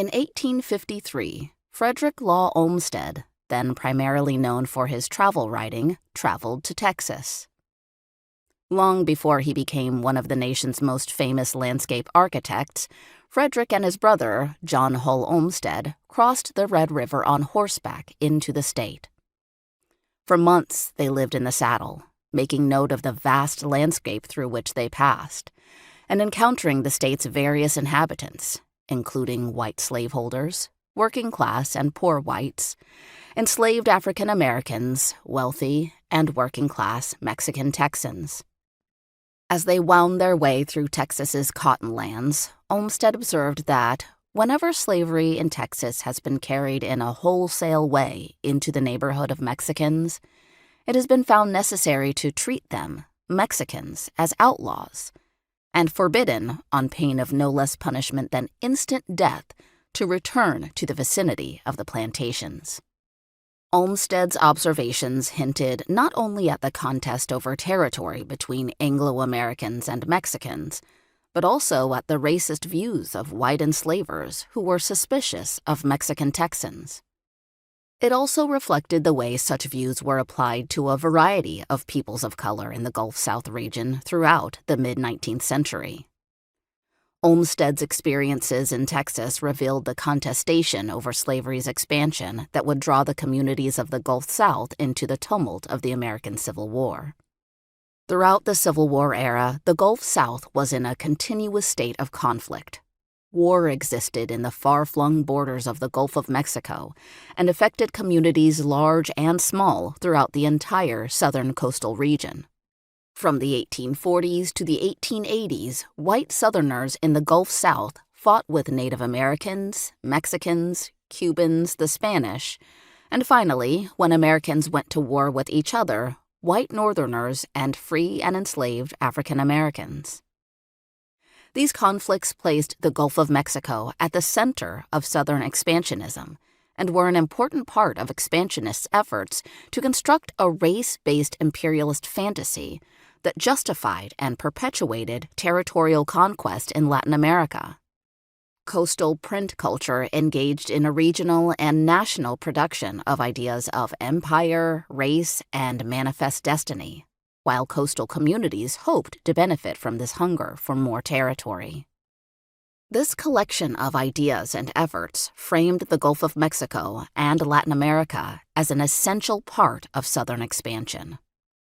In 1853, Frederick Law Olmsted, then primarily known for his travel writing, traveled to Texas. Long before he became one of the nation's most famous landscape architects, Frederick and his brother, John Hull Olmsted, crossed the Red River on horseback into the state. For months, they lived in the saddle, making note of the vast landscape through which they passed, and encountering the state's various inhabitants, including white slaveholders, working class and poor whites, enslaved African Americans, wealthy and working class Mexican Texans. As they wound their way through Texas's cotton lands, Olmsted observed that whenever slavery in Texas has been carried in a wholesale way into the neighborhood of Mexicans, it has been found necessary to treat them, Mexicans, as outlaws, and forbidden, on pain of no less punishment than instant death, to return to the vicinity of the plantations. Olmsted's observations hinted not only at the contest over territory between Anglo-Americans and Mexicans, but also at the racist views of white enslavers who were suspicious of Mexican Texans. It also reflected the way such views were applied to a variety of peoples of color in the Gulf South region throughout the mid-19th century. Olmsted's experiences in Texas revealed the contestation over slavery's expansion that would draw the communities of the Gulf South into the tumult of the American Civil War. Throughout the Civil War era, the Gulf South was in a continuous state of conflict. War existed in the far-flung borders of the Gulf of Mexico and affected communities large and small throughout the entire southern coastal region. From the 1840s to the 1880s, white Southerners in the Gulf South fought with Native Americans, Mexicans, Cubans, the Spanish, and finally, when Americans went to war with each other, white Northerners and free and enslaved African Americans. These conflicts placed the Gulf of Mexico at the center of Southern expansionism and were an important part of expansionists' efforts to construct a race-based imperialist fantasy that justified and perpetuated territorial conquest in Latin America. Coastal print culture engaged in a regional and national production of ideas of empire, race, and manifest destiny, while coastal communities hoped to benefit from this hunger for more territory. This collection of ideas and efforts framed the Gulf of Mexico and Latin America as an essential part of Southern expansion.